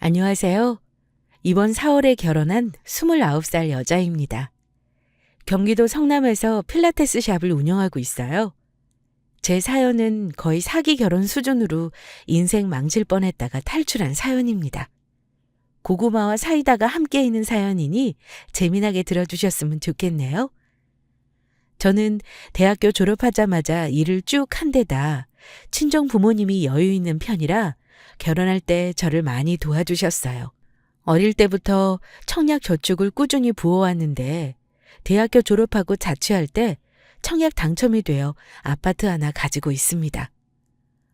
안녕하세요. 이번 4월에 결혼한 29살 여자입니다. 경기도 성남에서 필라테스 샵을 운영하고 있어요. 제 사연은 거의 사기 결혼 수준으로 인생 망칠 뻔했다가 탈출한 사연입니다. 고구마와 사이다가 함께 있는 사연이니 재미나게 들어주셨으면 좋겠네요. 저는 대학교 졸업하자마자 일을 쭉 한 데다 친정 부모님이 여유 있는 편이라 결혼할 때 저를 많이 도와주셨어요. 어릴 때부터 청약 저축을 꾸준히 부어왔는데 대학교 졸업하고 자취할 때 청약 당첨이 되어 아파트 하나 가지고 있습니다.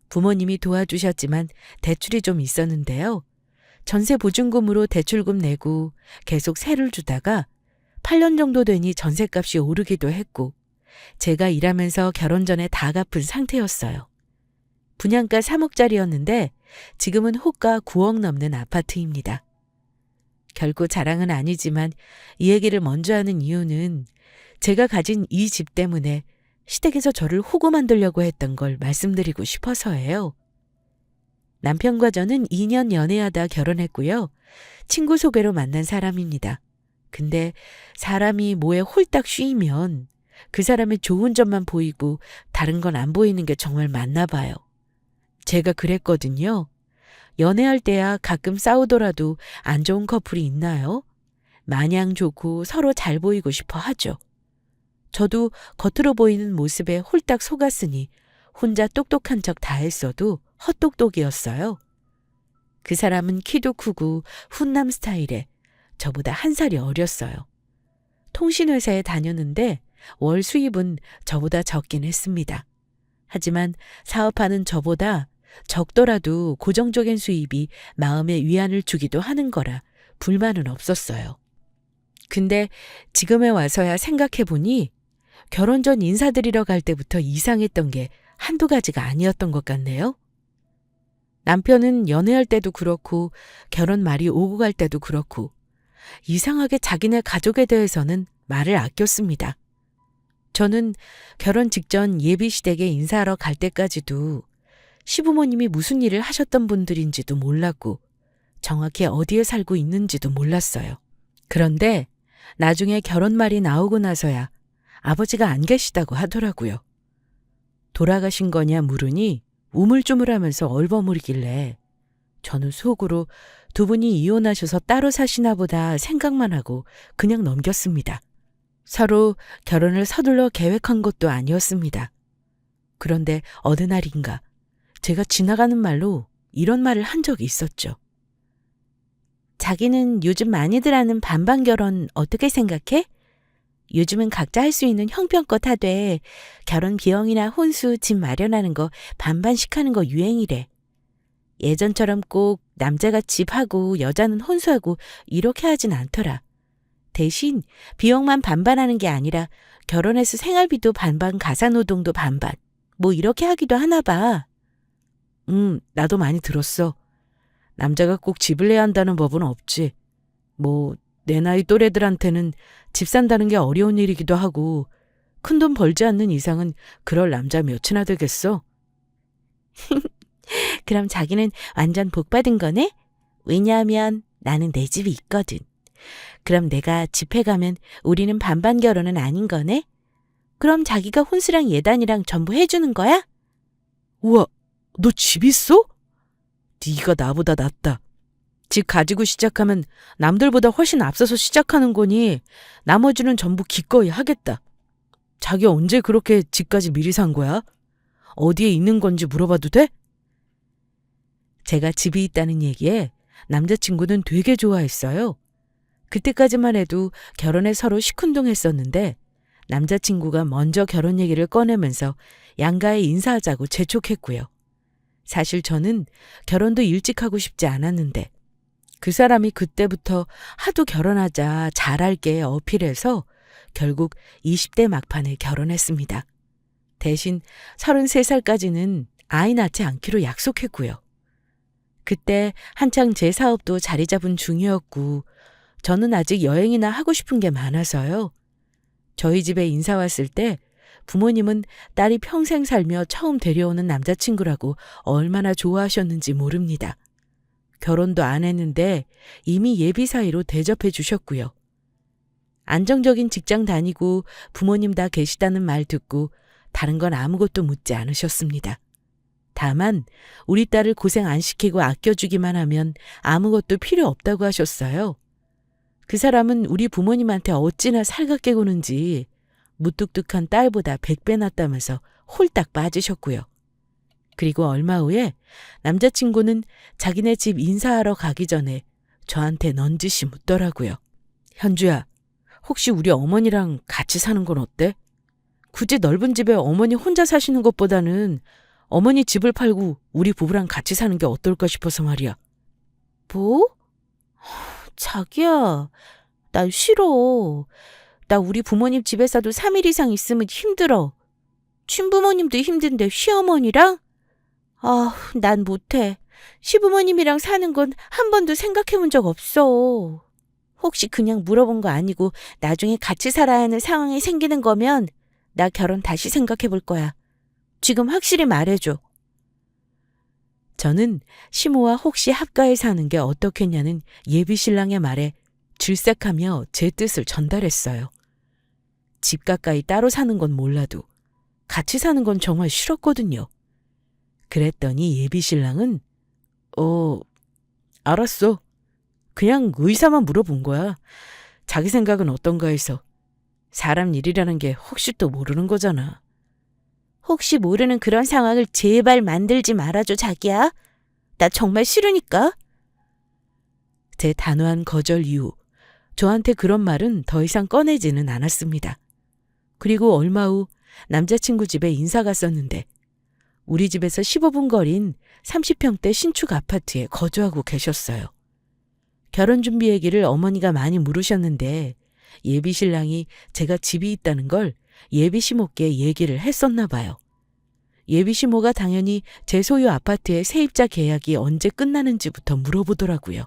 부모님이 도와주셨지만 대출이 좀 있었는데요. 전세 보증금으로 대출금 내고 계속 세를 주다가 8년 정도 되니 전세값이 오르기도 했고 제가 일하면서 결혼 전에 다 갚은 상태였어요. 분양가 3억짜리였는데 지금은 호가 9억 넘는 아파트입니다. 결코 자랑은 아니지만 이 얘기를 먼저 하는 이유는 제가 가진 이 집 때문에 시댁에서 저를 호구 만들려고 했던 걸 말씀드리고 싶어서예요. 남편과 저는 2년 연애하다 결혼했고요. 친구 소개로 만난 사람입니다. 근데 사람이 뭐에 홀딱 휘이면 그 사람의 좋은 점만 보이고 다른 건 안 보이는 게 정말 맞나 봐요. 제가 그랬거든요. 연애할 때야 가끔 싸우더라도 안 좋은 커플이 있나요? 마냥 좋고 서로 잘 보이고 싶어 하죠. 저도 겉으로 보이는 모습에 홀딱 속았으니 혼자 똑똑한 척 다 했어도 헛똑똑이었어요. 그 사람은 키도 크고 훈남 스타일에 저보다 한 살이 어렸어요. 통신회사에 다녔는데 월 수입은 저보다 적긴 했습니다. 하지만 사업하는 저보다 적더라도 고정적인 수입이 마음의 위안을 주기도 하는 거라 불만은 없었어요. 근데 지금에 와서야 생각해보니 결혼 전 인사드리러 갈 때부터 이상했던 게 한두 가지가 아니었던 것 같네요. 남편은 연애할 때도 그렇고 결혼 말이 오고 갈 때도 그렇고 이상하게 자기네 가족에 대해서는 말을 아꼈습니다. 저는 결혼 직전 예비 시댁에 인사하러 갈 때까지도 시부모님이 무슨 일을 하셨던 분들인지도 몰랐고 정확히 어디에 살고 있는지도 몰랐어요. 그런데 나중에 결혼 말이 나오고 나서야 아버지가 안 계시다고 하더라고요. 돌아가신 거냐 물으니 우물쭈물하면서 얼버무리길래 저는 속으로 두 분이 이혼하셔서 따로 사시나 보다 생각만 하고 그냥 넘겼습니다. 서로 결혼을 서둘러 계획한 것도 아니었습니다. 그런데 어느 날인가 제가 지나가는 말로 이런 말을 한 적이 있었죠. 자기는 요즘 많이들 하는 반반 결혼 어떻게 생각해? 요즘은 각자 할 수 있는 형편껏 하되 결혼 비용이나 혼수, 집 마련하는 거 반반씩 하는 거 유행이래. 예전처럼 꼭 남자가 집하고 여자는 혼수하고 이렇게 하진 않더라. 대신 비용만 반반하는 게 아니라 결혼해서 생활비도 반반, 가사노동도 반반. 뭐 이렇게 하기도 하나 봐. 나도 많이 들었어. 남자가 꼭 집을 내야 한다는 법은 없지. 뭐 내 나이 또래들한테는 집 산다는 게 어려운 일이기도 하고 큰돈 벌지 않는 이상은 그럴 남자 몇이나 되겠어? 그럼 자기는 완전 복 받은 거네? 왜냐하면 나는 내 집이 있거든. 그럼 내가 집에 가면 우리는 반반 결혼은 아닌 거네? 그럼 자기가 혼수랑 예단이랑 전부 해주는 거야? 우와, 너 집 있어? 네가 나보다 낫다. 집 가지고 시작하면 남들보다 훨씬 앞서서 시작하는 거니 나머지는 전부 기꺼이 하겠다. 자기 언제 그렇게 집까지 미리 산 거야? 어디에 있는 건지 물어봐도 돼? 제가 집이 있다는 얘기에 남자친구는 되게 좋아했어요. 그때까지만 해도 결혼에 서로 시큰둥했었는데 남자친구가 먼저 결혼 얘기를 꺼내면서 양가에 인사하자고 재촉했고요. 사실 저는 결혼도 일찍 하고 싶지 않았는데 그 사람이 그때부터 하도 결혼하자 잘할게 어필해서 결국 20대 막판에 결혼했습니다. 대신 33살까지는 아이 낳지 않기로 약속했고요. 그때 한창 제 사업도 자리 잡은 중이었고 저는 아직 여행이나 하고 싶은 게 많아서요. 저희 집에 인사 왔을 때 부모님은 딸이 평생 살며 처음 데려오는 남자친구라고 얼마나 좋아하셨는지 모릅니다. 결혼도 안 했는데 이미 예비 사이로 대접해 주셨고요. 안정적인 직장 다니고 부모님 다 계시다는 말 듣고 다른 건 아무것도 묻지 않으셨습니다. 다만 우리 딸을 고생 안 시키고 아껴주기만 하면 아무것도 필요 없다고 하셨어요. 그 사람은 우리 부모님한테 어찌나 살갑게 구는지 무뚝뚝한 딸보다 100배 낫다면서 홀딱 빠지셨고요. 그리고 얼마 후에 남자친구는 자기네 집 인사하러 가기 전에 저한테 넌지시 묻더라고요. 현주야, 혹시 우리 어머니랑 같이 사는 건 어때? 굳이 넓은 집에 어머니 혼자 사시는 것보다는 어머니 집을 팔고 우리 부부랑 같이 사는 게 어떨까 싶어서 말이야. 뭐? 자기야, 난 싫어. 나 우리 부모님 집에서도 3일 이상 있으면 힘들어. 친부모님도 힘든데 시어머니랑? 난 못해. 시부모님이랑 사는 건 한 번도 생각해 본 적 없어. 혹시 그냥 물어본 거 아니고 나중에 같이 살아야 하는 상황이 생기는 거면 나 결혼 다시 생각해 볼 거야. 지금 확실히 말해줘. 저는 시모와 혹시 합가해 사는 게 어떻겠냐는 예비 신랑의 말에 질색하며 제 뜻을 전달했어요. 집 가까이 따로 사는 건 몰라도 같이 사는 건 정말 싫었거든요. 그랬더니 예비 신랑은 알았어. 그냥 의사만 물어본 거야. 자기 생각은 어떤가 해서. 사람 일이라는 게 혹시 또 모르는 거잖아. 혹시 모르는 그런 상황을 제발 만들지 말아줘, 자기야. 나 정말 싫으니까. 제 단호한 거절 이후 저한테 그런 말은 더 이상 꺼내지는 않았습니다. 그리고 얼마 후 남자친구 집에 인사 갔었는데 우리 집에서 15분 거리인 30평대 신축 아파트에 거주하고 계셨어요. 결혼 준비 얘기를 어머니가 많이 물으셨는데 예비 신랑이 제가 집이 있다는 걸 예비 시모께 얘기를 했었나 봐요. 예비 시모가 당연히 제 소유 아파트의 세입자 계약이 언제 끝나는지부터 물어보더라고요.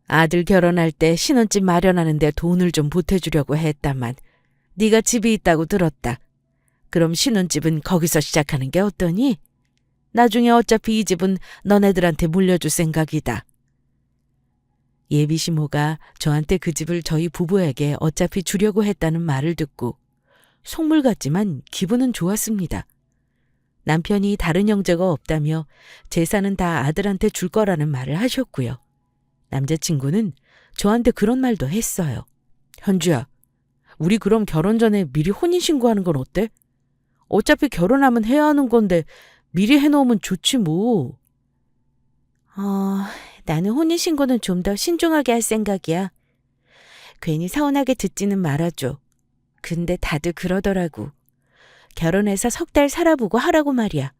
아들 결혼할 때 신혼집 마련하는데 돈을 좀 보태주려고 했다만 네가 집이 있다고 들었다. 그럼 신혼집은 거기서 시작하는 게 어떠니? 나중에 어차피 이 집은 너네들한테 물려줄 생각이다. 예비 시모가 저한테 그 집을 저희 부부에게 어차피 주려고 했다는 말을 듣고 속물 같지만 기분은 좋았습니다. 남편이 다른 형제가 없다며 재산은 다 아들한테 줄 거라는 말을 하셨고요. 남자친구는 저한테 그런 말도 했어요. 현주야, 우리 그럼 결혼 전에 미리 혼인신고하는 건 어때? 어차피 결혼하면 해야 하는 건데 미리 해놓으면 좋지 뭐. 나는 혼인신고는 좀 더 신중하게 할 생각이야. 괜히 서운하게 듣지는 말아줘. 근데 다들 그러더라고. 결혼해서 석 달 살아보고 하라고 말이야.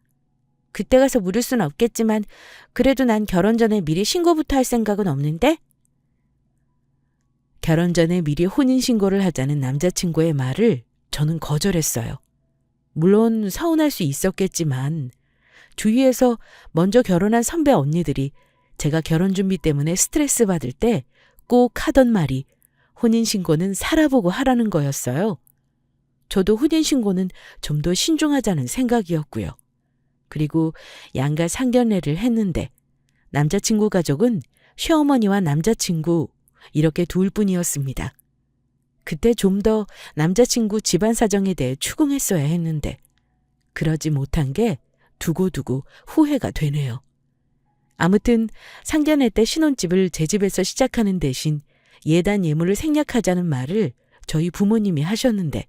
그때 가서 물을 순 없겠지만 그래도 난 결혼 전에 미리 신고부터 할 생각은 없는데? 결혼 전에 미리 혼인신고를 하자는 남자친구의 말을 저는 거절했어요. 물론 서운할 수 있었겠지만 주위에서 먼저 결혼한 선배 언니들이 제가 결혼 준비 때문에 스트레스 받을 때 꼭 하던 말이 혼인신고는 살아보고 하라는 거였어요. 저도 혼인신고는 좀 더 신중하자는 생각이었고요. 그리고 양가 상견례를 했는데 남자친구 가족은 시어머니와 남자친구 이렇게 둘 뿐이었습니다. 그때 좀 더 남자친구 집안 사정에 대해 추궁했어야 했는데 그러지 못한 게 두고두고 후회가 되네요. 아무튼 상견례 때 신혼집을 제 집에서 시작하는 대신 예단 예물을 생략하자는 말을 저희 부모님이 하셨는데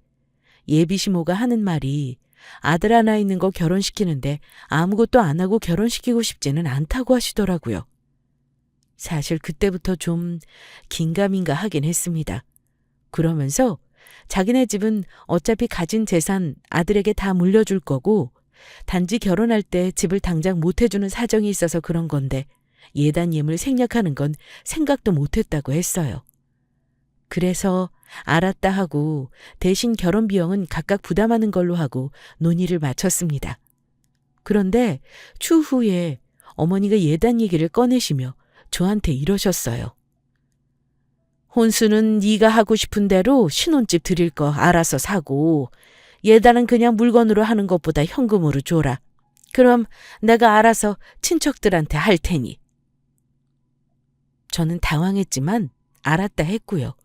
예비 시모가 하는 말이 아들 하나 있는 거 결혼시키는데 아무것도 안 하고 결혼시키고 싶지는 않다고 하시더라고요. 사실 그때부터 좀 긴가민가 하긴 했습니다. 그러면서 자기네 집은 어차피 가진 재산 아들에게 다 물려줄 거고 단지 결혼할 때 집을 당장 못 해주는 사정이 있어서 그런 건데 예단 예물 생략하는 건 생각도 못했다고 했어요. 그래서 알았다 하고 대신 결혼 비용은 각각 부담하는 걸로 하고 논의를 마쳤습니다. 그런데 추후에 어머니가 예단 얘기를 꺼내시며 저한테 이러셨어요. 혼수는 네가 하고 싶은 대로 신혼집 드릴 거 알아서 사고 예단은 그냥 물건으로 하는 것보다 현금으로 줘라. 그럼 내가 알아서 친척들한테 할 테니. 저는 당황했지만 알았다 했고요.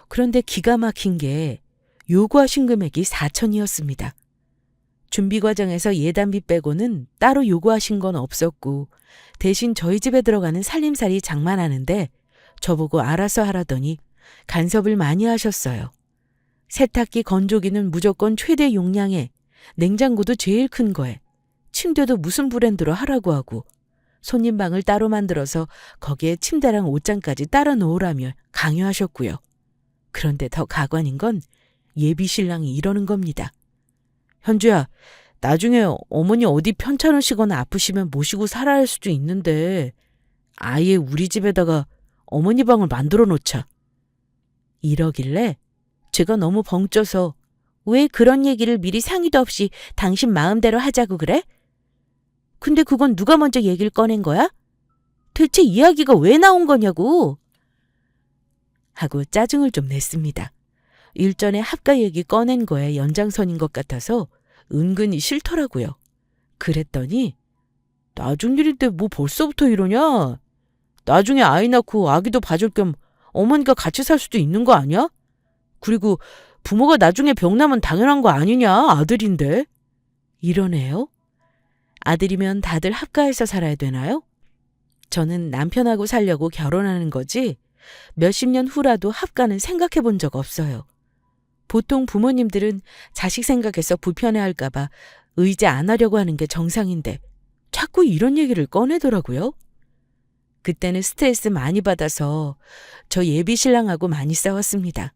그런데 기가 막힌 게 요구하신 금액이 4천이었습니다. 준비 과정에서 예단비 빼고는 따로 요구하신 건 없었고 대신 저희 집에 들어가는 살림살이 장만하는데 저보고 알아서 하라더니 간섭을 많이 하셨어요. 세탁기, 건조기는 무조건 최대 용량에, 냉장고도 제일 큰 거에, 침대도 무슨 브랜드로 하라고 하고 손님방을 따로 만들어서 거기에 침대랑 옷장까지 따라 놓으라며 강요하셨고요. 그런데 더 가관인 건 예비 신랑이 이러는 겁니다. 현주야, 나중에 어머니 어디 편찮으시거나 아프시면 모시고 살아야 할 수도 있는데 아예 우리 집에다가 어머니 방을 만들어 놓자. 이러길래 제가 너무 벙쪄서 왜 그런 얘기를 미리 상의도 없이 당신 마음대로 하자고 그래? 근데 그건 누가 먼저 얘기를 꺼낸 거야? 대체 이야기가 왜 나온 거냐고? 하고 짜증을 좀 냈습니다. 일전에 합가 얘기 꺼낸 거에 연장선인 것 같아서 은근히 싫더라고요. 그랬더니 나중 일인데 뭐 벌써부터 이러냐? 나중에 아이 낳고 아기도 봐줄 겸 어머니가 같이 살 수도 있는 거 아니야? 그리고 부모가 나중에 병나면 당연한 거 아니냐? 아들인데. 이러네요. 아들이면 다들 합가해서 살아야 되나요? 저는 남편하고 살려고 결혼하는 거지 몇십 년 후라도 합가는 생각해 본 적 없어요. 보통 부모님들은 자식 생각해서 불편해할까 봐 의지 안 하려고 하는 게 정상인데 자꾸 이런 얘기를 꺼내더라고요. 그때는 스트레스 많이 받아서 저 예비 신랑하고 많이 싸웠습니다.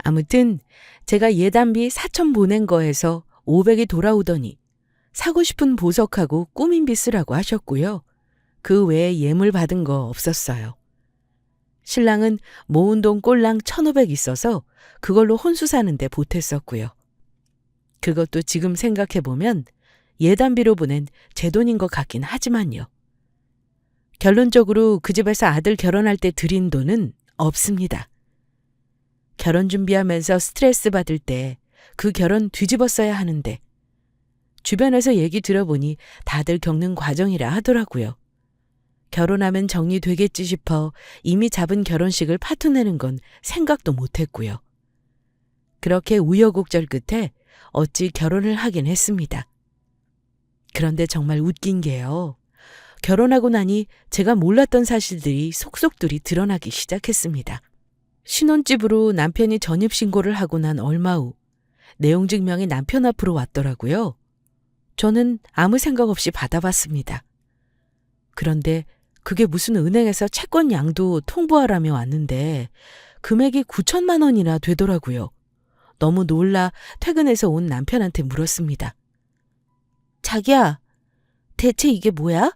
아무튼 제가 예단비 4천 보낸 거에서 500이 돌아오더니 사고 싶은 보석하고 꾸민비 쓰라고 하셨고요. 그 외에 예물 받은 거 없었어요. 신랑은 모은 돈 꼴랑 1,500 있어서 그걸로 혼수 사는데 보탰었고요. 그것도 지금 생각해보면 예단비로 보낸 제 돈인 것 같긴 하지만요. 결론적으로 그 집에서 아들 결혼할 때 드린 돈은 없습니다. 결혼 준비하면서 스트레스 받을 때 그 결혼 뒤집었어야 하는데 주변에서 얘기 들어보니 다들 겪는 과정이라 하더라고요. 결혼하면 정리되겠지 싶어 이미 잡은 결혼식을 파토내는 건 생각도 못했고요. 그렇게 우여곡절 끝에 어찌 결혼을 하긴 했습니다. 그런데 정말 웃긴 게요. 결혼하고 나니 제가 몰랐던 사실들이 속속들이 드러나기 시작했습니다. 신혼집으로 남편이 전입신고를 하고 난 얼마 후 내용 증명이 남편 앞으로 왔더라고요. 저는 아무 생각 없이 받아봤습니다. 그런데 그게 무슨 은행에서 채권 양도 통보하라며 왔는데 금액이 9천만 원이나 되더라고요. 너무 놀라 퇴근해서 온 남편한테 물었습니다. 자기야, 대체 이게 뭐야?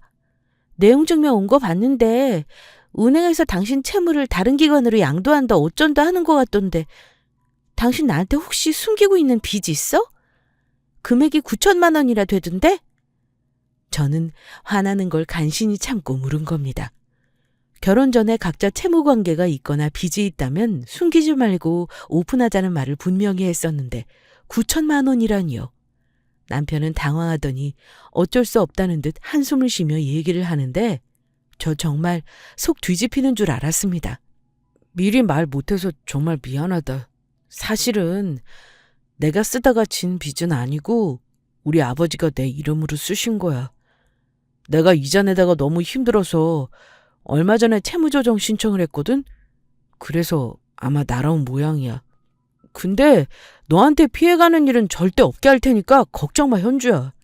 내용 증명 온 거 봤는데 은행에서 당신 채무를 다른 기관으로 양도한다 어쩐다 하는 것 같던데 당신 나한테 혹시 숨기고 있는 빚이 있어? 금액이 9천만 원이나 되던데? 저는 화나는 걸 간신히 참고 물은 겁니다. 결혼 전에 각자 채무 관계가 있거나 빚이 있다면 숨기지 말고 오픈하자는 말을 분명히 했었는데 9천만 원이라니요. 남편은 당황하더니 어쩔 수 없다는 듯 한숨을 쉬며 얘기를 하는데 저 정말 속 뒤집히는 줄 알았습니다. 미리 말 못해서 정말 미안하다. 사실은 내가 쓰다가 진 빚은 아니고 우리 아버지가 내 이름으로 쓰신 거야. 내가 이자 내다가 너무 힘들어서 얼마 전에 채무조정 신청을 했거든? 그래서 아마 날아온 모양이야. 근데 너한테 피해가는 일은 절대 없게 할 테니까 걱정 마, 현주야.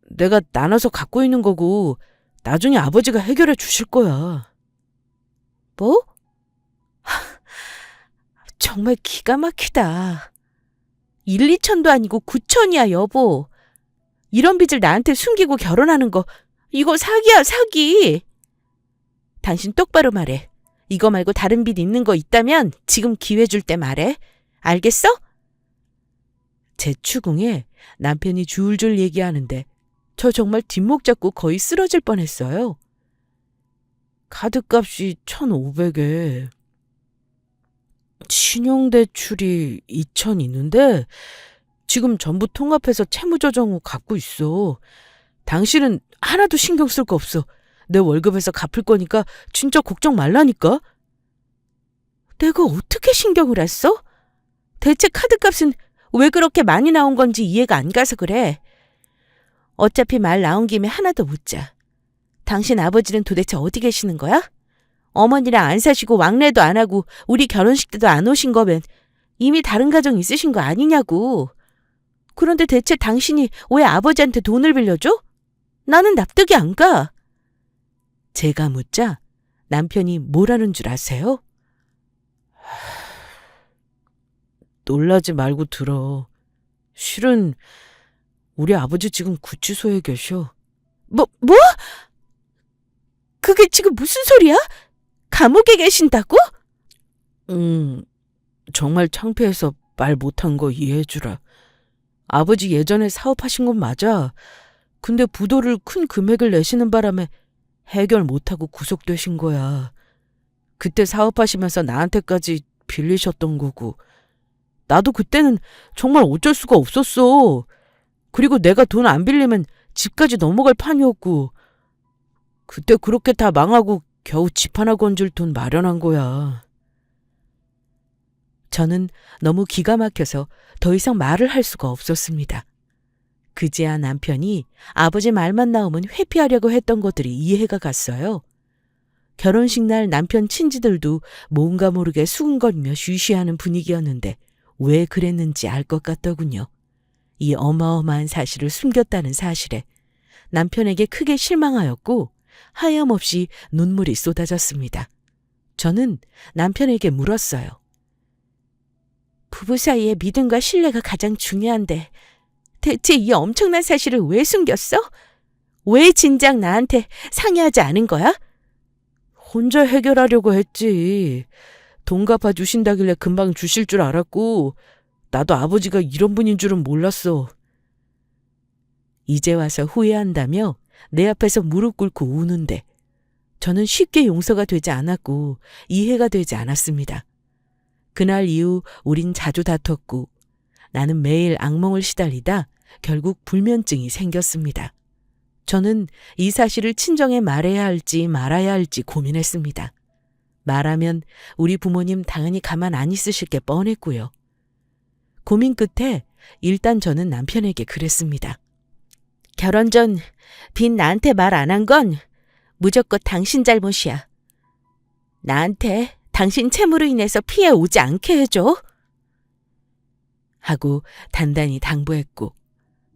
내가 나눠서 갖고 있는 거고 나중에 아버지가 해결해 주실 거야. 뭐? 정말 기가 막히다. 1, 2천도 아니고 9천이야, 여보. 이런 빚을 나한테 숨기고 결혼하는 거 이거 사기야, 사기. 당신 똑바로 말해. 이거 말고 다른 빚 있는 거 있다면 지금 기회 줄 때 말해. 알겠어? 제 추궁에 남편이 줄줄 얘기하는데 저 정말 뒷목 잡고 거의 쓰러질 뻔했어요. 카드값이 1,500에 신용대출이 2천 있는데 지금 전부 통합해서 채무조정 후 갚고 있어. 당신은 하나도 신경 쓸 거 없어. 내 월급에서 갚을 거니까 진짜 걱정 말라니까. 내가 어떻게 신경을 했어? 대체 카드값은 왜 그렇게 많이 나온 건지 이해가 안 가서 그래. 어차피 말 나온 김에 하나 더 묻자. 당신 아버지는 도대체 어디 계시는 거야? 어머니랑 안 사시고 왕래도 안 하고 우리 결혼식 때도 안 오신 거면 이미 다른 가정 있으신 거 아니냐고. 그런데 대체 당신이 왜 아버지한테 돈을 빌려줘? 나는 납득이 안 가. 제가 묻자 남편이 뭐라는 줄 아세요? 놀라지 말고 들어. 실은 우리 아버지 지금 구치소에 계셔. 뭐? 그게 지금 무슨 소리야? 감옥에 계신다고? 정말 창피해서 말 못한 거 이해해주라. 아버지 예전에 사업하신 건 맞아. 근데 부도를 큰 금액을 내시는 바람에 해결 못하고 구속되신 거야. 그때 사업하시면서 나한테까지 빌리셨던 거고. 나도 그때는 정말 어쩔 수가 없었어. 그리고 내가 돈 안 빌리면 집까지 넘어갈 판이었고. 그때 그렇게 다 망하고 겨우 집 하나 건질 돈 마련한 거야. 저는 너무 기가 막혀서 더 이상 말을 할 수가 없었습니다. 그제야 남편이 아버지 말만 나오면 회피하려고 했던 것들이 이해가 갔어요. 결혼식 날 남편 친지들도 뭔가 모르게 수근거리며 쉬쉬하는 분위기였는데 왜 그랬는지 알 것 같더군요. 이 어마어마한 사실을 숨겼다는 사실에 남편에게 크게 실망하였고 하염없이 눈물이 쏟아졌습니다. 저는 남편에게 물었어요. 부부 사이의 믿음과 신뢰가 가장 중요한데 대체 이 엄청난 사실을 왜 숨겼어? 왜 진작 나한테 상의하지 않은 거야? 혼자 해결하려고 했지. 돈 갚아주신다길래 금방 주실 줄 알았고 나도 아버지가 이런 분인 줄은 몰랐어. 이제 와서 후회한다며 내 앞에서 무릎 꿇고 우는데 저는 쉽게 용서가 되지 않았고 이해가 되지 않았습니다. 그날 이후 우린 자주 다퉜고 나는 매일 악몽을 시달리다 결국 불면증이 생겼습니다. 저는 이 사실을 친정에 말해야 할지 말아야 할지 고민했습니다. 말하면 우리 부모님 당연히 가만 안 있으실 게 뻔했고요. 고민 끝에 일단 저는 남편에게 그랬습니다. 결혼 전 빈 나한테 말 안 한 건 무조건 당신 잘못이야. 나한테 당신 채무로 인해서 피해 오지 않게 해줘. 하고 단단히 당부했고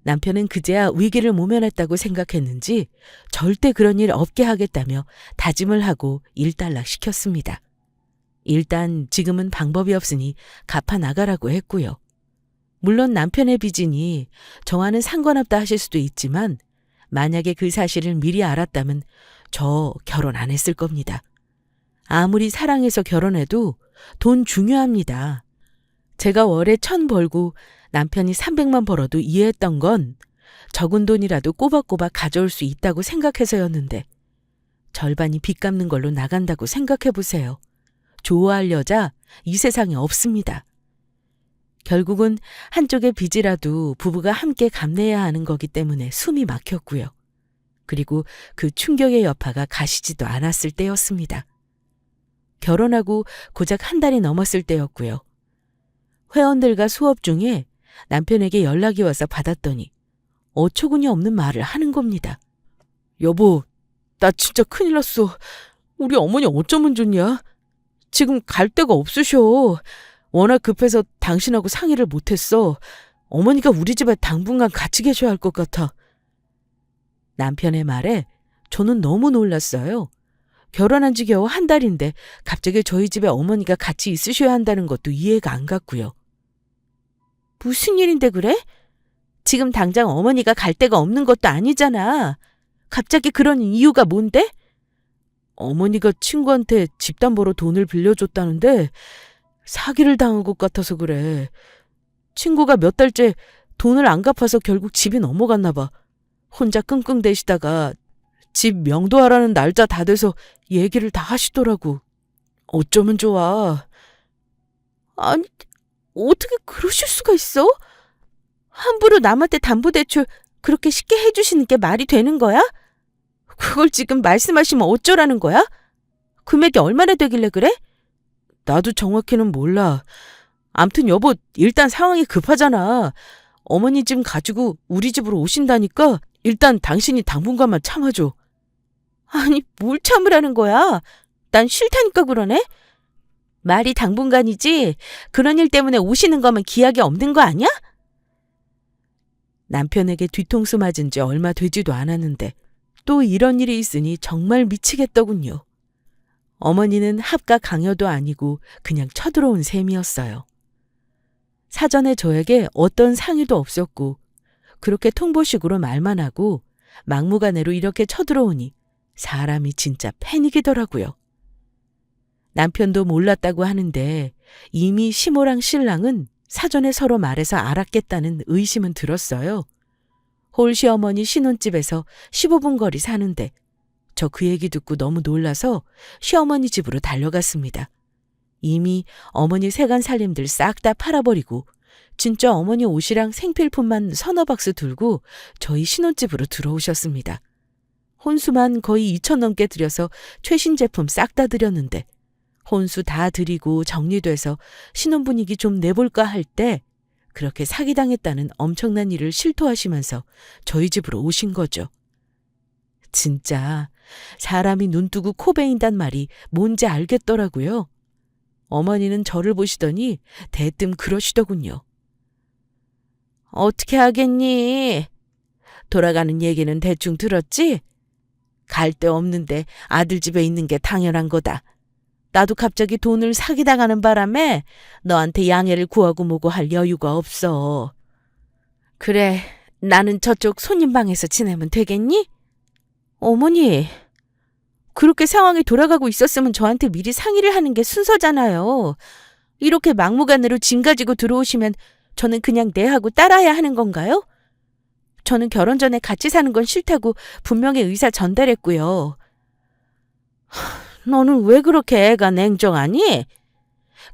남편은 그제야 위기를 모면했다고 생각했는지 절대 그런 일 없게 하겠다며 다짐을 하고 일단락시켰습니다. 일단 지금은 방법이 없으니 갚아 나가라고 했고요. 물론 남편의 빚이니 저와는 상관없다 하실 수도 있지만 만약에 그 사실을 미리 알았다면 저 결혼 안 했을 겁니다. 아무리 사랑해서 결혼해도 돈 중요합니다. 제가 월에 1,000 벌고 남편이 300만 벌어도 이해했던 건 적은 돈이라도 꼬박꼬박 가져올 수 있다고 생각해서였는데 절반이 빚 갚는 걸로 나간다고 생각해보세요. 좋아할 여자 이 세상에 없습니다. 결국은 한쪽의 빚이라도 부부가 함께 갚내야 하는 거기 때문에 숨이 막혔고요. 그리고 그 충격의 여파가 가시지도 않았을 때였습니다. 결혼하고 고작 한 달이 넘었을 때였고요. 회원들과 수업 중에 남편에게 연락이 와서 받았더니 어처구니 없는 말을 하는 겁니다. 여보, 나 진짜 큰일 났어. 우리 어머니 어쩌면 좋냐? 지금 갈 데가 없으셔. 워낙 급해서 당신하고 상의를 못했어. 어머니가 우리 집에 당분간 같이 계셔야 할 것 같아. 남편의 말에 저는 너무 놀랐어요. 결혼한 지 겨우 한 달인데 갑자기 저희 집에 어머니가 같이 있으셔야 한다는 것도 이해가 안 갔고요. 무슨 일인데 그래? 지금 당장 어머니가 갈 데가 없는 것도 아니잖아. 갑자기 그런 이유가 뭔데? 어머니가 친구한테 집담보로 돈을 빌려줬다는데 사기를 당한 것 같아서 그래. 친구가 몇 달째 돈을 안 갚아서 결국 집이 넘어갔나 봐. 혼자 끙끙대시다가 집 명도하라는 날짜 다 돼서 얘기를 다 하시더라고. 어쩌면 좋아. 아니, 어떻게 그러실 수가 있어? 함부로 남한테 담보대출 그렇게 쉽게 해주시는 게 말이 되는 거야? 그걸 지금 말씀하시면 어쩌라는 거야? 금액이 얼마나 되길래 그래? 나도 정확히는 몰라. 암튼 여보, 일단 상황이 급하잖아. 어머니 짐 가지고 우리 집으로 오신다니까 일단 당신이 당분간만 참아줘. 아니, 뭘 참으라는 거야? 난 싫다니까 그러네? 말이 당분간이지 그런 일 때문에 오시는 거면 기약이 없는 거 아니야? 남편에게 뒤통수 맞은 지 얼마 되지도 않았는데 또 이런 일이 있으니 정말 미치겠더군요. 어머니는 합가 강요도 아니고 그냥 쳐들어온 셈이었어요. 사전에 저에게 어떤 상의도 없었고 그렇게 통보식으로 말만 하고 막무가내로 이렇게 쳐들어오니 사람이 진짜 패닉이더라고요. 남편도 몰랐다고 하는데 이미 시모랑 신랑은 사전에 서로 말해서 알았겠다는 의심은 들었어요. 홀 시어머니 신혼집에서 15분 거리 사는데 저 그 얘기 듣고 너무 놀라서 시어머니 집으로 달려갔습니다. 이미 어머니 세간 살림들 싹 다 팔아버리고 진짜 어머니 옷이랑 생필품만 서너 박스 들고 저희 신혼집으로 들어오셨습니다. 혼수만 거의 2천 넘게 들여서 최신 제품 싹 다 드렸는데 혼수 다 드리고 정리돼서 신혼 분위기 좀 내볼까 할 때 그렇게 사기당했다는 엄청난 일을 실토하시면서 저희 집으로 오신 거죠. 진짜 사람이 눈 뜨고 코 베인단 말이 뭔지 알겠더라고요. 어머니는 저를 보시더니 대뜸 그러시더군요. 어떻게 하겠니? 돌아가는 얘기는 대충 들었지? 갈 데 없는데 아들 집에 있는 게 당연한 거다. 나도 갑자기 돈을 사기당하는 바람에 너한테 양해를 구하고 뭐고 할 여유가 없어. 그래, 나는 저쪽 손님 방에서 지내면 되겠니? 어머니, 그렇게 상황이 돌아가고 있었으면 저한테 미리 상의를 하는 게 순서잖아요. 이렇게 막무가내로 짐 가지고 들어오시면 저는 그냥 네 하고 따라야 하는 건가요? 저는 결혼 전에 같이 사는 건 싫다고 분명히 의사 전달했고요. 너는 왜 그렇게 애가 냉정하니?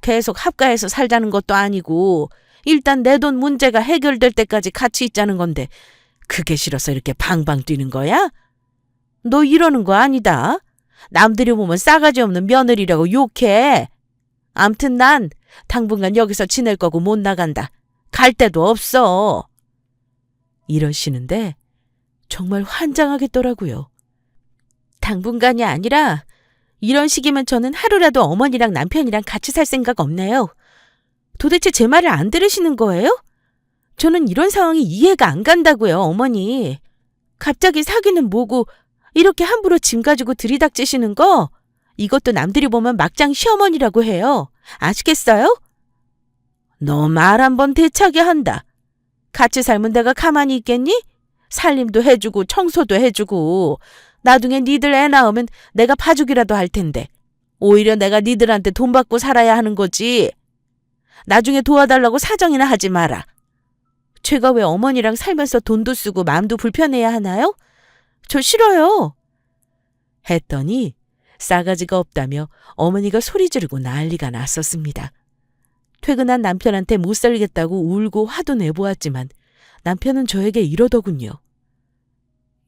계속 합가해서 살자는 것도 아니고 일단 내 돈 문제가 해결될 때까지 같이 있자는 건데 그게 싫어서 이렇게 방방 뛰는 거야? 너 이러는 거 아니다. 남들이 보면 싸가지 없는 며느리라고 욕해. 암튼 난 당분간 여기서 지낼 거고 못 나간다. 갈 데도 없어. 이러시는데 정말 환장하겠더라고요. 당분간이 아니라 이런 식이면 저는 하루라도 어머니랑 남편이랑 같이 살 생각 없네요. 도대체 제 말을 안 들으시는 거예요? 저는 이런 상황이 이해가 안 간다고요, 어머니. 갑자기 사귀는 뭐고 이렇게 함부로 짐 가지고 들이닥치시는 거 이것도 남들이 보면 막장 시어머니라고 해요. 아시겠어요? 너 말 한번 대차게 한다. 같이 살면 내가 가만히 있겠니? 살림도 해주고 청소도 해주고 나중에 니들 애 낳으면 내가 봐주기라도 할 텐데 오히려 내가 니들한테 돈 받고 살아야 하는 거지. 나중에 도와달라고 사정이나 하지 마라. 제가 왜 어머니랑 살면서 돈도 쓰고 마음도 불편해야 하나요? 저 싫어요. 했더니 싸가지가 없다며 어머니가 소리 지르고 난리가 났었습니다. 퇴근한 남편한테 못 살겠다고 울고 화도 내보았지만 남편은 저에게 이러더군요.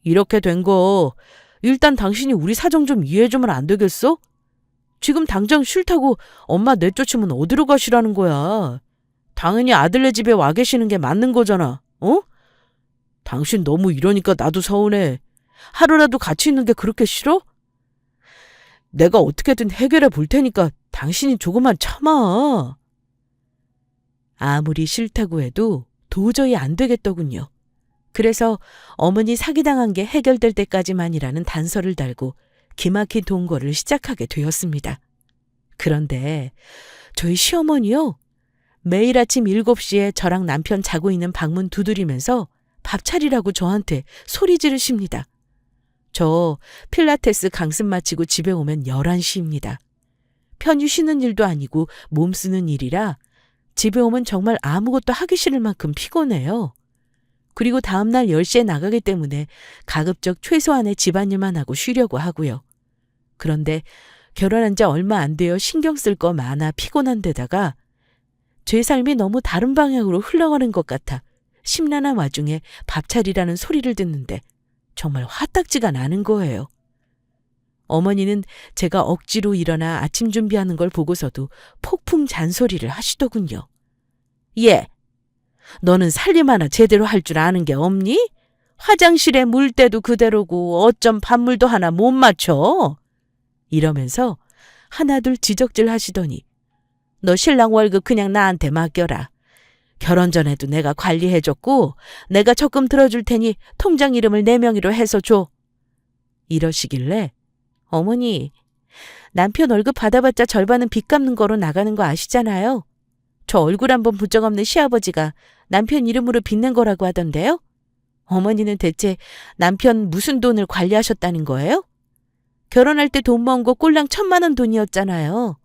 이렇게 된 거 일단 당신이 우리 사정 좀 이해해주면 안 되겠어? 지금 당장 싫다고 엄마 내쫓으면 어디로 가시라는 거야. 당연히 아들네 집에 와 계시는 게 맞는 거잖아. 어? 당신 너무 이러니까 나도 서운해. 하루라도 같이 있는 게 그렇게 싫어? 내가 어떻게든 해결해 볼 테니까 당신이 조금만 참아. 아무리 싫다고 해도 도저히 안 되겠더군요. 그래서 어머니 사기당한 게 해결될 때까지만이라는 단서를 달고 기막힌 동거를 시작하게 되었습니다. 그런데 저희 시어머니요. 매일 아침 7시에 저랑 남편 자고 있는 방문 두드리면서 밥 차리라고 저한테 소리 지르십니다. 저 필라테스 강습 마치고 집에 오면 11시입니다. 편히 쉬는 일도 아니고 몸 쓰는 일이라 집에 오면 정말 아무것도 하기 싫을 만큼 피곤해요. 그리고 다음날 10시에 나가기 때문에 가급적 최소한의 집안일만 하고 쉬려고 하고요. 그런데 결혼한 지 얼마 안 되어 신경 쓸 거 많아 피곤한 데다가 제 삶이 너무 다른 방향으로 흘러가는 것 같아 심란한 와중에 밥 차리라는 소리를 듣는데 정말 화딱지가 나는 거예요. 어머니는 제가 억지로 일어나 아침 준비하는 걸 보고서도 폭풍 잔소리를 하시더군요. 얘, 너는 살림 하나 제대로 할 줄 아는 게 없니? 화장실에 물때도 그대로고 어쩜 밥물도 하나 못 맞춰? 이러면서 하나둘 지적질 하시더니 너 신랑 월급 그냥 나한테 맡겨라. 결혼 전에도 내가 관리해줬고 내가 적금 들어줄 테니 통장 이름을 내 명의로 해서 줘. 이러시길래 어머니, 남편 월급 받아봤자 절반은 빚 갚는 거로 나가는 거 아시잖아요. 저 얼굴 한번 본 적 없는 시아버지가 남편 이름으로 빚낸 거라고 하던데요. 어머니는 대체 남편 무슨 돈을 관리하셨다는 거예요? 결혼할 때 돈 모은 거 꼴랑 1,000만 원 돈이었잖아요.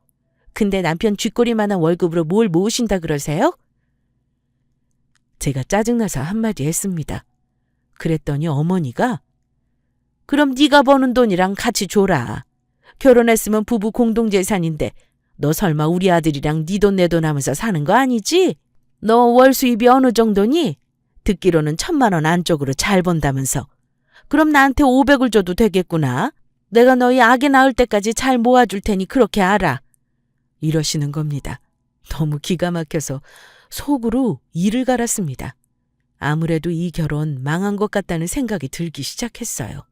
근데 남편 쥐꼬리만한 월급으로 뭘 모으신다 그러세요? 제가 짜증나서 한마디 했습니다. 그랬더니 어머니가 그럼 네가 버는 돈이랑 같이 줘라. 결혼했으면 부부 공동재산인데 너 설마 우리 아들이랑 네 돈 내 돈 하면서 사는 거 아니지? 너 월 수입이 어느 정도니? 듣기로는 1,000만 원 안쪽으로 잘 번다면서. 그럼 나한테 500을 줘도 되겠구나. 내가 너희 아기 낳을 때까지 잘 모아줄 테니 그렇게 알아. 이러시는 겁니다. 너무 기가 막혀서 속으로 이를 갈았습니다. 아무래도 이 결혼 망한 것 같다는 생각이 들기 시작했어요.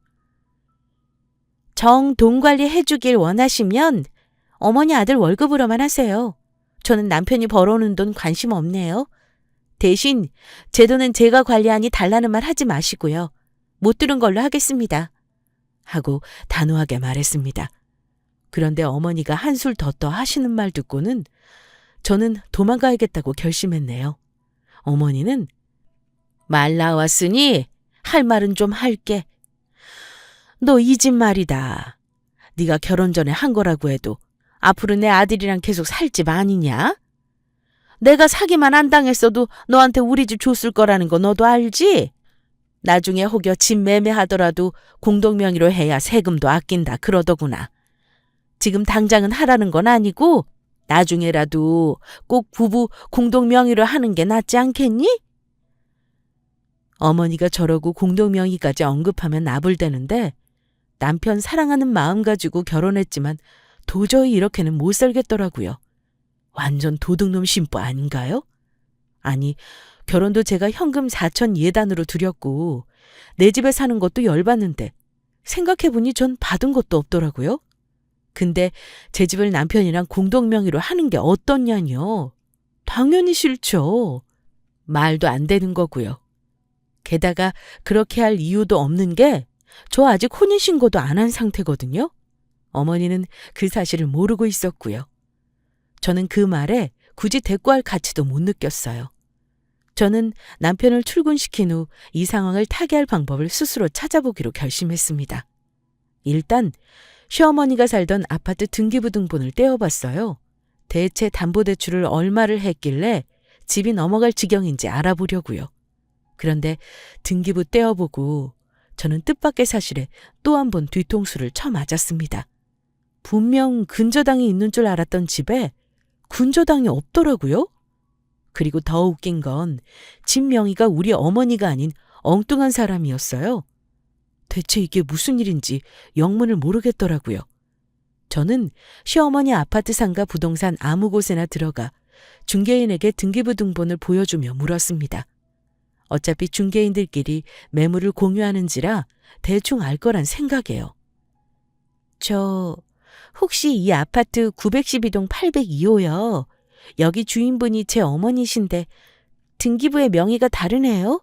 정 돈 관리 해주길 원하시면 어머니 아들 월급으로만 하세요. 저는 남편이 벌어오는 돈 관심 없네요. 대신 제 돈은 제가 관리하니 달라는 말 하지 마시고요. 못 들은 걸로 하겠습니다. 하고 단호하게 말했습니다. 그런데 어머니가 한술 더 떠 하시는 말 듣고는 저는 도망가야겠다고 결심했네요. 어머니는 말 나왔으니 할 말은 좀 할게. 너 이 집 말이다. 네가 결혼 전에 한 거라고 해도 앞으로 내 아들이랑 계속 살 집 아니냐? 내가 사기만 안 당했어도 너한테 우리 집 줬을 거라는 거 너도 알지? 나중에 혹여 집 매매하더라도 공동명의로 해야 세금도 아낀다 그러더구나. 지금 당장은 하라는 건 아니고 나중에라도 꼭 부부 공동명의로 하는 게 낫지 않겠니? 어머니가 저러고 공동명의까지 언급하면 나불대는데 남편 사랑하는 마음 가지고 결혼했지만 도저히 이렇게는 못 살겠더라고요. 완전 도둑놈 심보 아닌가요? 아니, 결혼도 제가 현금 4천 예단으로 드렸고 내 집에 사는 것도 열받는데 생각해보니 전 받은 것도 없더라고요. 근데 제 집을 남편이랑 공동명의로 하는 게 어떻냐뇨. 당연히 싫죠. 말도 안 되는 거고요. 게다가 그렇게 할 이유도 없는 게 저 아직 혼인신고도 안 한 상태거든요. 어머니는 그 사실을 모르고 있었고요. 저는 그 말에 굳이 대꾸할 가치도 못 느꼈어요. 저는 남편을 출근시킨 후 이 상황을 타개할 방법을 스스로 찾아보기로 결심했습니다. 일단 시어머니가 살던 아파트 등기부등본을 떼어봤어요. 대체 담보대출을 얼마를 했길래 집이 넘어갈 지경인지 알아보려고요. 그런데 등기부 떼어보고 저는 뜻밖의 사실에 또 한 번 뒤통수를 쳐맞았습니다. 분명 근저당이 있는 줄 알았던 집에 근저당이 없더라고요. 그리고 더 웃긴 건 집 명의가 우리 어머니가 아닌 엉뚱한 사람이었어요. 대체 이게 무슨 일인지 영문을 모르겠더라고요. 저는 시어머니 아파트 상가 부동산 아무 곳에나 들어가 중개인에게 등기부등본을 보여주며 물었습니다. 어차피 중개인들끼리 매물을 공유하는지라 대충 알 거란 생각이에요. 저 혹시 이 아파트 912동 802호요. 여기 주인분이 제 어머니신데 등기부에 명의가 다르네요.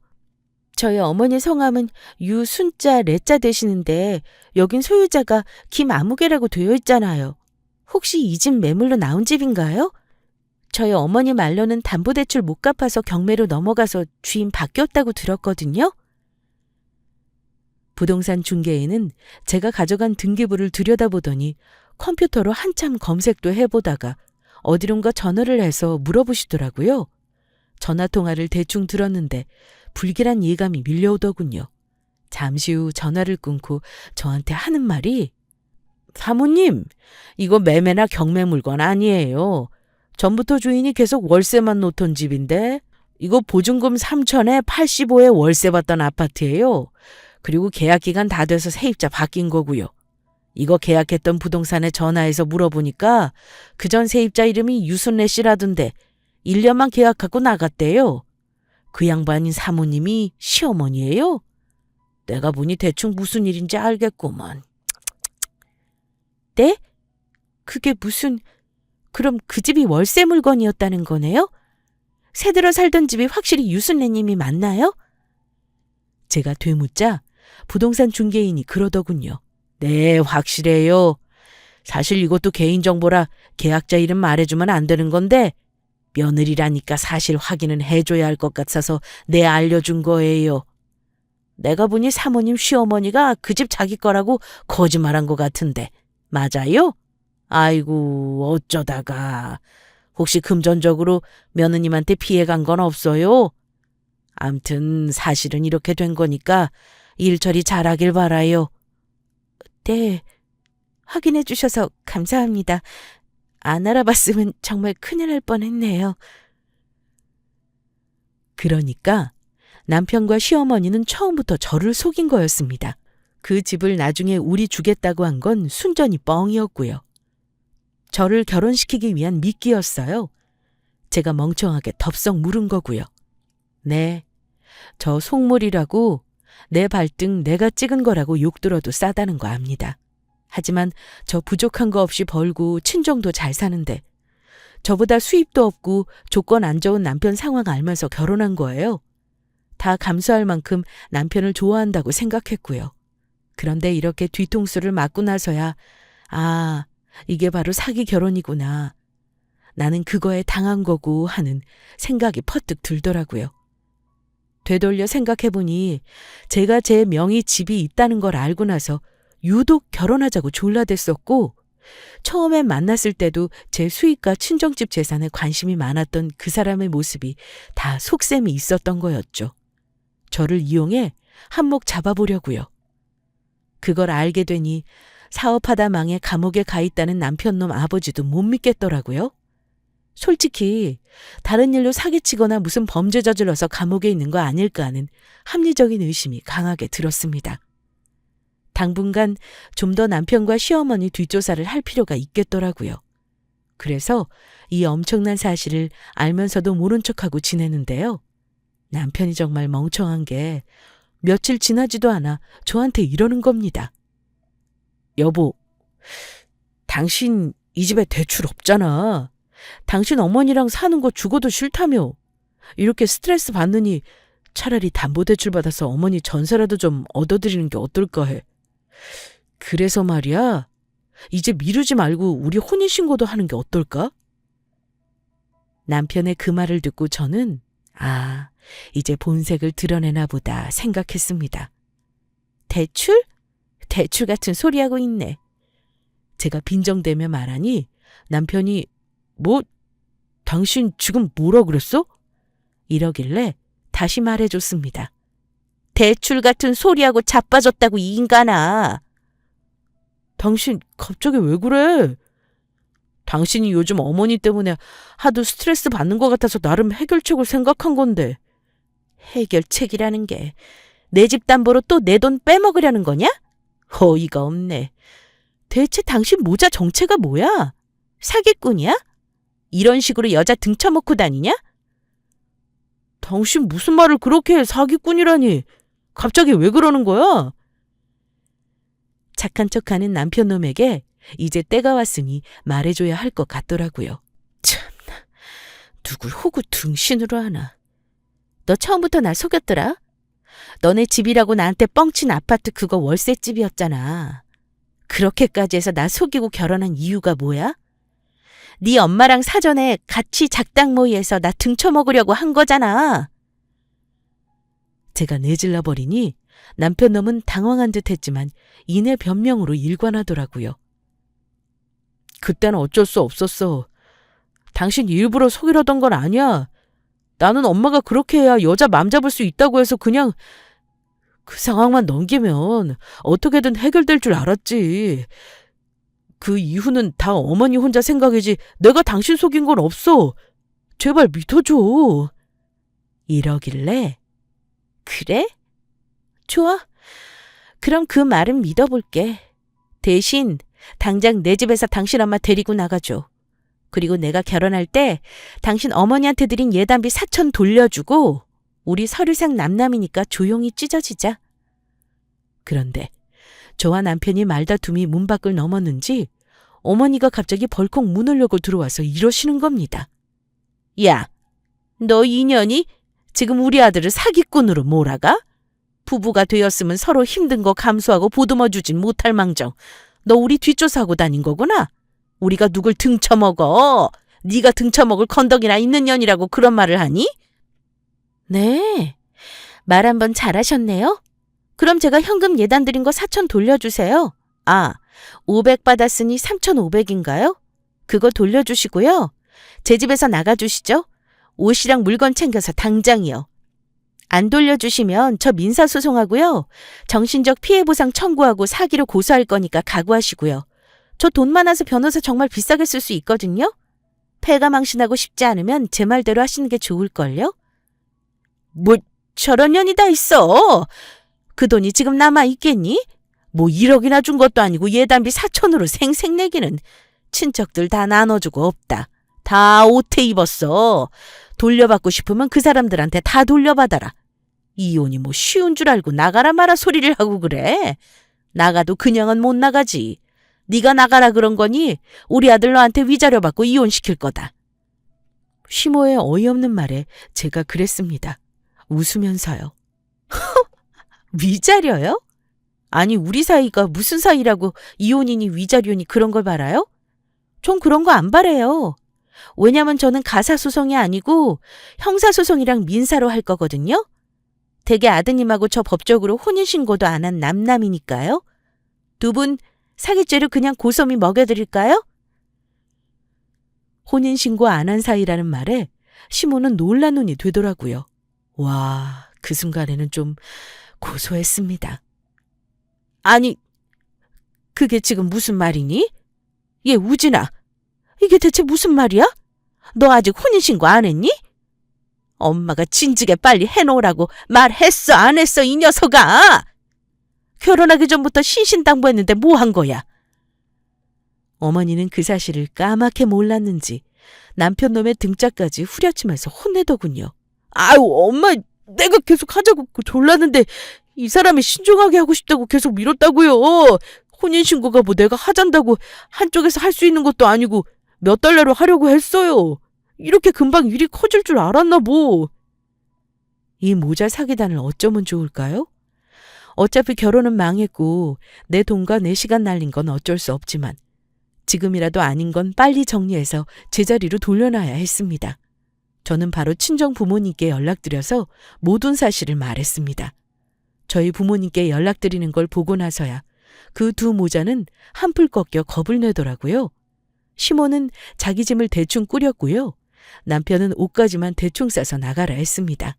저희 어머니 성함은 유순자 레자 되시는데 여긴 소유자가 김아무개라고 되어 있잖아요. 혹시 이 집 매물로 나온 집인가요? 저희 어머니 말로는 담보대출 못 갚아서 경매로 넘어가서 주인 바뀌었다고 들었거든요. 부동산 중개인은 제가 가져간 등기부를 들여다보더니 컴퓨터로 한참 검색도 해보다가 어디론가 전화를 해서 물어보시더라고요. 전화통화를 대충 들었는데 불길한 예감이 밀려오더군요. 잠시 후 전화를 끊고 저한테 하는 말이 사모님, 이거 매매나 경매 물건 아니에요. 전부터 주인이 계속 월세만 놓던 집인데 이거 보증금 3천에 85에 월세 받던 아파트예요. 그리고 계약 기간 다 돼서 세입자 바뀐 거고요. 이거 계약했던 부동산에 전화해서 물어보니까 그전 세입자 이름이 유순래 씨라던데 1년만 계약하고 나갔대요. 그 양반인 사모님이 시어머니예요? 내가 보니 대충 무슨 일인지 알겠구먼. 네? 그게 무슨... 그럼 그 집이 월세 물건이었다는 거네요? 새들어 살던 집이 확실히 유순래님이 맞나요? 제가 되묻자 부동산 중개인이 그러더군요. 네, 확실해요. 사실 이것도 개인정보라 계약자 이름 말해주면 안 되는 건데 며느리라니까 사실 확인은 해줘야 할 것 같아서 내 알려준 거예요. 내가 보니 사모님 시어머니가 그 집 자기 거라고 거짓말한 것 같은데 맞아요? 아이고 어쩌다가 혹시 금전적으로 며느님한테 피해간 건 없어요? 암튼 사실은 이렇게 된 거니까 일 처리 잘하길 바라요. 네, 확인해 주셔서 감사합니다. 안 알아봤으면 정말 큰일 날 뻔했네요. 그러니까 남편과 시어머니는 처음부터 저를 속인 거였습니다. 그 집을 나중에 우리 주겠다고 한 건 순전히 뻥이었고요. 저를 결혼시키기 위한 미끼였어요. 제가 멍청하게 덥석 물은 거고요. 네, 저 속물이라고 내 발등 내가 찍은 거라고 욕 들어도 싸다는 거 압니다. 하지만 저 부족한 거 없이 벌고 친정도 잘 사는데 저보다 수입도 없고 조건 안 좋은 남편 상황 알면서 결혼한 거예요. 다 감수할 만큼 남편을 좋아한다고 생각했고요. 그런데 이렇게 뒤통수를 맞고 나서야 아, 이게 바로 사기 결혼이구나. 나는 그거에 당한 거고 하는 생각이 퍼뜩 들더라고요. 되돌려 생각해보니 제가 제 명의 집이 있다는 걸 알고 나서 유독 결혼하자고 졸라댔었고 처음에 만났을 때도 제 수입과 친정집 재산에 관심이 많았던 그 사람의 모습이 다 속셈이 있었던 거였죠. 저를 이용해 한몫 잡아보려고요. 그걸 알게 되니 사업하다 망해 감옥에 가 있다는 남편놈 아버지도 못 믿겠더라고요. 솔직히 다른 일로 사기치거나 무슨 범죄 저질러서 감옥에 있는 거 아닐까 하는 합리적인 의심이 강하게 들었습니다. 당분간 좀 더 남편과 시어머니 뒷조사를 할 필요가 있겠더라고요. 그래서 이 엄청난 사실을 알면서도 모른 척하고 지내는데요. 남편이 정말 멍청한 게 며칠 지나지도 않아 저한테 이러는 겁니다. 여보, 당신 이 집에 대출 없잖아. 당신 어머니랑 사는 거 죽어도 싫다며. 이렇게 스트레스 받느니 차라리 담보대출 받아서 어머니 전세라도 좀 얻어드리는 게 어떨까 해. 그래서 말이야, 이제 미루지 말고 우리 혼인신고도 하는 게 어떨까? 남편의 그 말을 듣고 저는 이제 본색을 드러내나 보다 생각했습니다. 대출? 대출 같은 소리하고 있네. 제가 빈정대며 말하니 남편이 당신 지금 뭐라 그랬어? 이러길래 다시 말해줬습니다. 대출 같은 소리하고 자빠졌다고 이 인간아. 당신 갑자기 왜 그래? 당신이 요즘 어머니 때문에 하도 스트레스 받는 것 같아서 나름 해결책을 생각한 건데. 해결책이라는 게 내 집 담보로 또 내 돈 빼먹으려는 거냐? 어이가 없네. 대체 당신 모자 정체가 뭐야? 사기꾼이야? 이런 식으로 여자 등쳐먹고 다니냐? 당신 무슨 말을 그렇게 해, 사기꾼이라니. 갑자기 왜 그러는 거야? 착한 척하는 남편놈에게 이제 때가 왔으니 말해줘야 할 것 같더라고요. 참나, 누굴 호구 등신으로 하나. 너 처음부터 날 속였더라? 너네 집이라고 나한테 뻥친 아파트 그거 월세집이었잖아. 그렇게까지 해서 나 속이고 결혼한 이유가 뭐야? 네 엄마랑 사전에 같이 작당 모의해서 나 등쳐먹으려고 한 거잖아. 제가 내질러 버리니 남편 놈은 당황한 듯 했지만 이내 변명으로 일관하더라고요. 그때는 어쩔 수 없었어. 당신 일부러 속이려던 건 아니야. 나는 엄마가 그렇게 해야 여자 맘 잡을 수 있다고 해서 그냥 그 상황만 넘기면 어떻게든 해결될 줄 알았지. 그 이후는 다 어머니 혼자 생각이지 내가 당신 속인 건 없어. 제발 믿어줘. 이러길래 그래? 좋아. 그럼 그 말은 믿어볼게. 대신 당장 내 집에서 당신 엄마 데리고 나가줘. 그리고 내가 결혼할 때 당신 어머니한테 드린 예단비 4천 돌려주고 우리 서류상 남남이니까 조용히 찢어지자. 그런데 저와 남편이 말다툼이 문 밖을 넘었는지 어머니가 갑자기 벌컥 문을 열고 들어와서 이러시는 겁니다. 야, 너 인연이 지금 우리 아들을 사기꾼으로 몰아가? 부부가 되었으면 서로 힘든 거 감수하고 보듬어 주진 못할 망정. 너 우리 뒷조사하고 다닌 거구나? 우리가 누굴 등쳐먹어? 네가 등쳐먹을 건덕이나 있는 년이라고 그런 말을 하니? 네, 말 한번 잘하셨네요. 그럼 제가 현금 예단 드린 거 4천 돌려주세요. 아, 500 받았으니 3,500인가요? 그거 돌려주시고요. 제 집에서 나가주시죠. 옷이랑 물건 챙겨서 당장이요. 안 돌려주시면 저 민사소송하고요. 정신적 피해보상 청구하고 사기로 고소할 거니까 각오하시고요. 저 돈 많아서 변호사 정말 비싸게 쓸 수 있거든요. 폐가 망신하고 싶지 않으면 제 말대로 하시는 게 좋을걸요? 뭐 저런 년이 다 있어. 그 돈이 지금 남아있겠니? 뭐 1억이나 준 것도 아니고 예단비 4천으로 생색내기는. 친척들 다 나눠주고 없다. 다 오태 입었어. 돌려받고 싶으면 그 사람들한테 다 돌려받아라. 이혼이 뭐 쉬운 줄 알고 나가라 마라 소리를 하고 그래. 나가도 그냥은 못 나가지. 네가 나가라 그런 거니 우리 아들 너한테 위자료 받고 이혼시킬 거다. 시모의 어이없는 말에 제가 그랬습니다. 웃으면서요. 위자료요? 아니 우리 사이가 무슨 사이라고 이혼이니 위자료니 그런 걸 바라요? 전 그런 거 안 바래요. 왜냐면 저는 가사소송이 아니고 형사소송이랑 민사로 할 거거든요. 댁의 아드님하고 저 법적으로 혼인신고도 안 한 남남이니까요. 두 분 사기죄로 그냥 고소미 먹여드릴까요? 혼인신고 안 한 사이라는 말에 시모는 놀란 눈이 되더라고요. 와, 그 순간에는 좀 고소했습니다. 아니, 그게 지금 무슨 말이니? 얘 우진아, 이게 대체 무슨 말이야? 너 아직 혼인신고 안 했니? 엄마가 진즉에 빨리 해놓으라고 말했어 안 했어 이 녀석아! 결혼하기 전부터 신신당부했는데 뭐 한 거야? 어머니는 그 사실을 까맣게 몰랐는지 남편 놈의 등짝까지 후려치면서 혼내더군요. 아유 엄마, 내가 계속 하자고 졸랐는데 이 사람이 신중하게 하고 싶다고 계속 밀었다고요. 혼인신고가 뭐 내가 하잔다고 한쪽에서 할 수 있는 것도 아니고 몇 달 내로 하려고 했어요. 이렇게 금방 일이 커질 줄 알았나 뭐. 이 모자 사기단을 어쩌면 좋을까요? 어차피 결혼은 망했고 내 돈과 내 시간 날린 건 어쩔 수 없지만 지금이라도 아닌 건 빨리 정리해서 제자리로 돌려놔야 했습니다. 저는 바로 친정 부모님께 연락드려서 모든 사실을 말했습니다. 저희 부모님께 연락드리는 걸 보고 나서야 그 두 모자는 한풀 꺾여 겁을 내더라고요. 시모는 자기 짐을 대충 꾸렸고요. 남편은 옷까지만 대충 싸서 나가라 했습니다.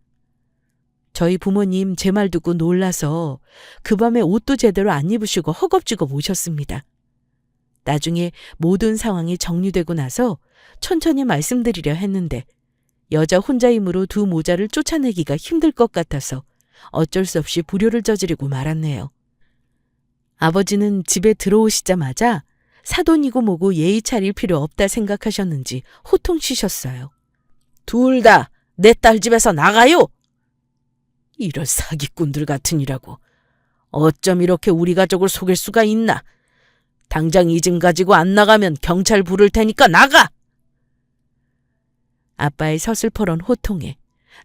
저희 부모님 제 말 듣고 놀라서 그 밤에 옷도 제대로 안 입으시고 허겁지겁 오셨습니다. 나중에 모든 상황이 정리되고 나서 천천히 말씀드리려 했는데 여자 혼자이므로 두 모자를 쫓아내기가 힘들 것 같아서 어쩔 수 없이 불효를 저지르고 말았네요. 아버지는 집에 들어오시자마자 사돈이고 뭐고 예의 차릴 필요 없다 생각하셨는지 호통치셨어요. 둘 다 내 딸 집에서 나가요! 이런 사기꾼들 같으니라고. 어쩜 이렇게 우리 가족을 속일 수가 있나. 당장 이 짐 가지고 안 나가면 경찰 부를 테니까 나가! 아빠의 서슬퍼런 호통에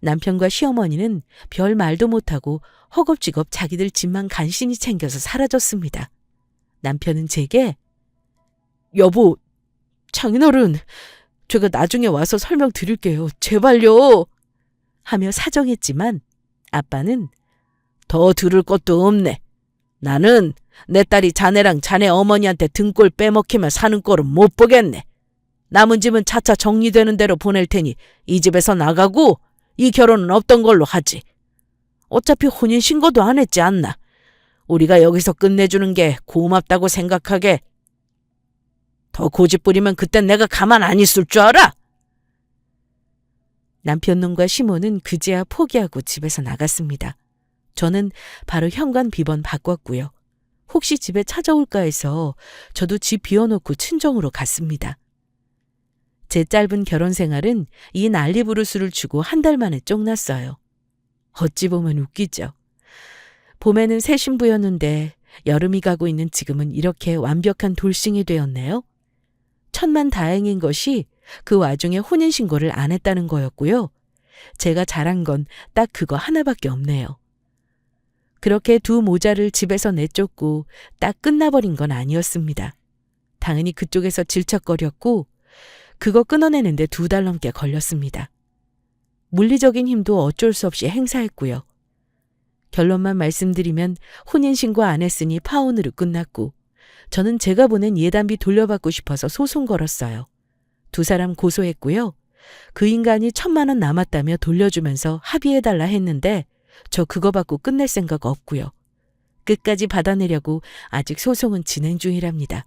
남편과 시어머니는 별 말도 못하고 허겁지겁 자기들 집만 간신히 챙겨서 사라졌습니다. 남편은 제게 여보, 장인어른, 제가 나중에 와서 설명드릴게요. 제발요. 하며 사정했지만 아빠는 더 들을 것도 없네. 나는 내 딸이 자네랑 자네 어머니한테 등골 빼먹히며 사는 꼴은 못 보겠네. 남은 집은 차차 정리되는 대로 보낼 테니 이 집에서 나가고 이 결혼은 없던 걸로 하지. 어차피 혼인신고도 안 했지 않나. 우리가 여기서 끝내주는 게 고맙다고 생각하게. 더 고집 부리면 그땐 내가 가만 안 있을 줄 알아? 남편 놈과 시모는 그제야 포기하고 집에서 나갔습니다. 저는 바로 현관 비번 바꿨고요. 혹시 집에 찾아올까 해서 저도 집 비워놓고 친정으로 갔습니다. 제 짧은 결혼 생활은 이 난리부르스를 주고 한 달 만에 쫑났어요. 어찌 보면 웃기죠. 봄에는 새 신부였는데 여름이 가고 있는 지금은 이렇게 완벽한 돌싱이 되었네요. 천만 다행인 것이 그 와중에 혼인신고를 안 했다는 거였고요. 제가 잘한 건 딱 그거 하나밖에 없네요. 그렇게 두 모자를 집에서 내쫓고 딱 끝나버린 건 아니었습니다. 당연히 그쪽에서 질척거렸고 그거 끊어내는데 2달 넘게 걸렸습니다. 물리적인 힘도 어쩔 수 없이 행사했고요. 결론만 말씀드리면 혼인신고 안 했으니 파혼으로 끝났고 저는 제가 보낸 예단비 돌려받고 싶어서 소송 걸었어요. 2사람 고소했고요. 그 인간이 1,000만 원 남았다며 돌려주면서 합의해달라 했는데 저 그거 받고 끝낼 생각 없고요. 끝까지 받아내려고 아직 소송은 진행 중이랍니다.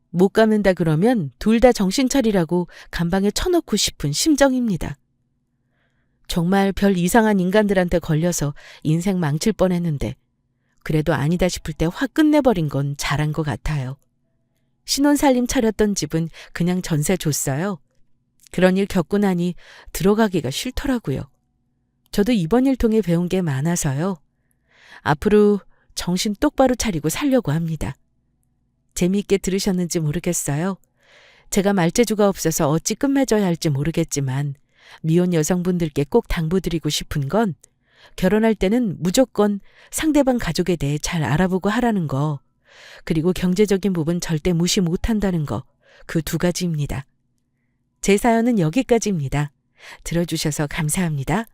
못 갚는다 그러면 둘 다 정신 차리라고 감방에 쳐넣고 싶은 심정입니다. 정말 별 이상한 인간들한테 걸려서 인생 망칠 뻔했는데 그래도 아니다 싶을 때 확 끝내버린 건 잘한 것 같아요. 신혼살림 차렸던 집은 그냥 전세 줬어요. 그런 일 겪고 나니 들어가기가 싫더라고요. 저도 이번 일 통해 배운 게 많아서요. 앞으로 정신 똑바로 차리고 살려고 합니다. 재미있게 들으셨는지 모르겠어요. 제가 말재주가 없어서 어찌 끝맺어야 할지 모르겠지만 미혼 여성분들께 꼭 당부드리고 싶은 건 결혼할 때는 무조건 상대방 가족에 대해 잘 알아보고 하라는 거, 그리고 경제적인 부분 절대 무시 못한다는 거, 그 2가지입니다. 제 사연은 여기까지입니다. 들어주셔서 감사합니다.